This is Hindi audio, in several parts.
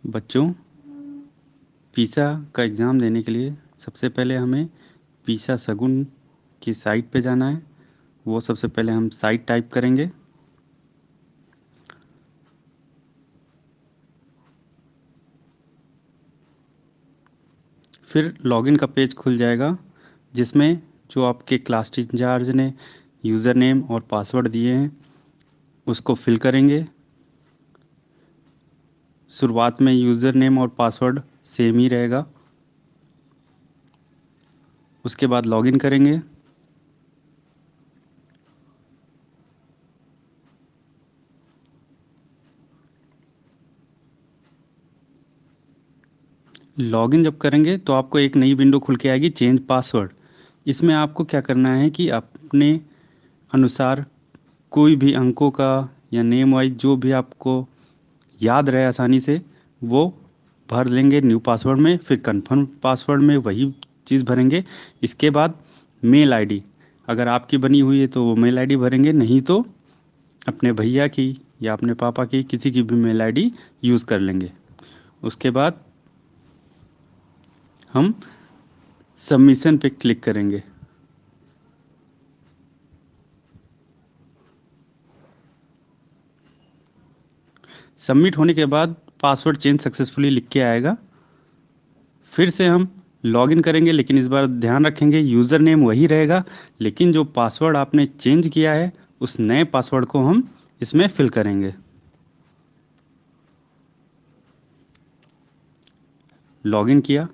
बच्चों, पीसा का एग्ज़ाम देने के लिए सबसे पहले हमें पीसा शगुन की साइट पे जाना है। वो सबसे पहले हम साइट टाइप करेंगे। फिर लॉगिन का पेज खुल जाएगा, जिसमें जो आपके क्लास इंचार्ज ने यूज़र नेम और पासवर्ड दिए हैं उसको फिल करेंगे। शुरुआत में यूज़र नेम और पासवर्ड सेम ही रहेगा। उसके बाद लॉगिन करेंगे। लॉगिन जब करेंगे तो आपको एक नई विंडो खुल के आएगी, चेंज पासवर्ड। इसमें आपको क्या करना है कि अपने अनुसार कोई भी अंकों का या नेम वाइज जो भी आपको याद रहे आसानी से वो भर लेंगे न्यू पासवर्ड में। फिर कंफर्म पासवर्ड में वही चीज़ भरेंगे। इसके बाद मेल आईडी अगर आपकी बनी हुई है तो वो मेल आईडी भरेंगे, नहीं तो अपने भैया की या अपने पापा की किसी की भी मेल आईडी यूज़ कर लेंगे। उसके बाद हम सबमिशन पे क्लिक करेंगे। सबमिट होने के बाद पासवर्ड चेंज सक्सेसफुली लिख के आएगा। फिर से हम लॉगिन करेंगे, लेकिन इस बार ध्यान रखेंगे यूज़र नेम वही रहेगा, लेकिन जो पासवर्ड आपने चेंज किया है उस नए पासवर्ड को हम इसमें फिल करेंगे। लॉगिन किया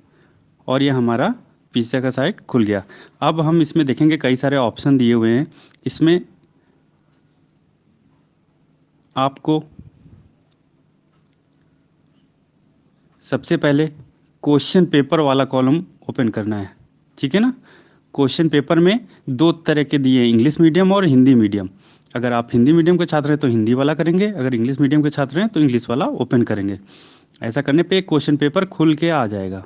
और ये हमारा पिज़्ज़ा का साइट खुल गया। अब हम इसमें देखेंगे कई सारे ऑप्शन दिए हुए हैं। इसमें आपको सबसे पहले क्वेश्चन पेपर वाला कॉलम ओपन करना है, ठीक है ना। क्वेश्चन पेपर में दो तरह के दिए हैं, इंग्लिश मीडियम और हिंदी मीडियम। अगर आप हिंदी मीडियम के छात्र हैं तो हिंदी वाला करेंगे, अगर इंग्लिश मीडियम के छात्र हैं तो इंग्लिश वाला ओपन करेंगे। ऐसा करने पे क्वेश्चन पेपर खुल के आ जाएगा,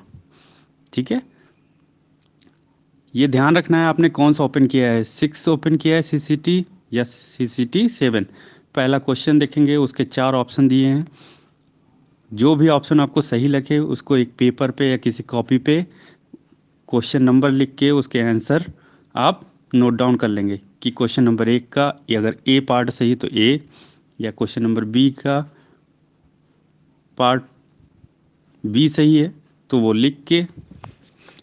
ठीक है। ये ध्यान रखना है आपने कौन सा ओपन किया है, 6 ओपन किया है सीसीटी या सीसीटी 7। पहला क्वेश्चन देखेंगे, उसके 4 ऑप्शन दिए हैं। जो भी ऑप्शन आपको सही लगे उसको एक पेपर पे या किसी कॉपी पे क्वेश्चन नंबर लिख के उसके आंसर आप नोट डाउन कर लेंगे कि क्वेश्चन नंबर 1 का अगर ए पार्ट सही तो ए, या क्वेश्चन नंबर बी का पार्ट बी सही है तो वो लिख के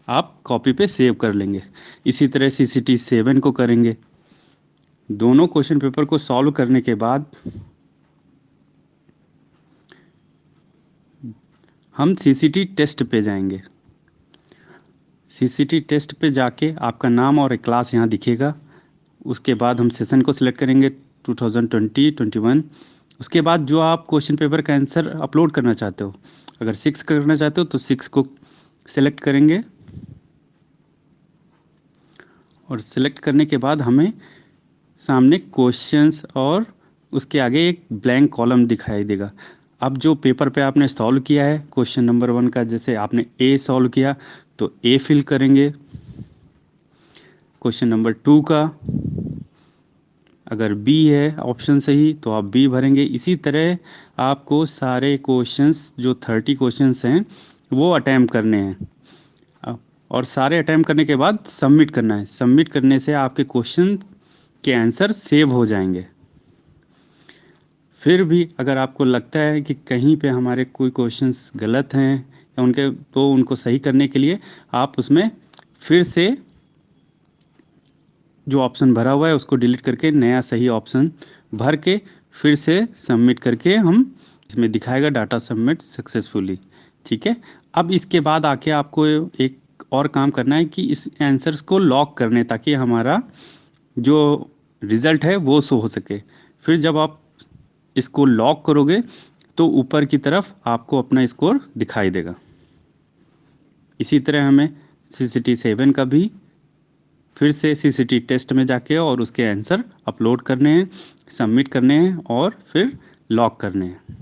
आप कॉपी पे सेव कर लेंगे। इसी तरह सीसीटी 7 को करेंगे। दोनों क्वेश्चन पेपर को सॉल्व करने के बाद हम सीसीटी टेस्ट पे जाएंगे। सीसीटी टेस्ट पे जाके आपका नाम और क्लास यहाँ दिखेगा। उसके बाद हम सेशन को सिलेक्ट करेंगे 2020-21। उसके बाद जो आप क्वेश्चन पेपर का आंसर अपलोड करना चाहते हो, अगर 6 करना चाहते हो तो 6 को सिलेक्ट करेंगे। और सिलेक्ट करने के बाद हमें सामने क्वेश्चंस और उसके आगे एक ब्लैंक कॉलम दिखाई देगा। अब जो पेपर पे आपने सॉल्व किया है क्वेश्चन नंबर 1 का, जैसे आपने ए सॉल्व किया तो ए फिल करेंगे। क्वेश्चन नंबर 2 का अगर बी है ऑप्शन सही तो आप बी भरेंगे। इसी तरह आपको सारे क्वेश्चंस जो 30 क्वेश्चंस हैं वो अटैम्प्ट करने हैं। और सारे अटैम्प्ट करने के बाद सबमिट करना है। सबमिट करने से आपके क्वेश्चन के आंसर सेव हो जाएंगे। फिर भी अगर आपको लगता है कि कहीं पे हमारे कोई क्वेश्चंस गलत हैं या उनको सही करने के लिए आप उसमें फिर से जो ऑप्शन भरा हुआ है उसको डिलीट करके नया सही ऑप्शन भर के फिर से सबमिट करके हम इसमें दिखाएगा डाटा सबमिट सक्सेसफुली, ठीक है। अब इसके बाद आके आपको एक और काम करना है कि इस आंसर्स को लॉक करने, ताकि हमारा जो रिज़ल्ट है वो शो हो सके। फिर जब आप इसको लॉक करोगे तो ऊपर की तरफ आपको अपना स्कोर दिखाई देगा। इसी तरह हमें सीसीटी 7 का भी फिर से सीसीटी टेस्ट में जाके और उसके आंसर अपलोड करने हैं, सबमिट करने हैं और फिर लॉक करने हैं।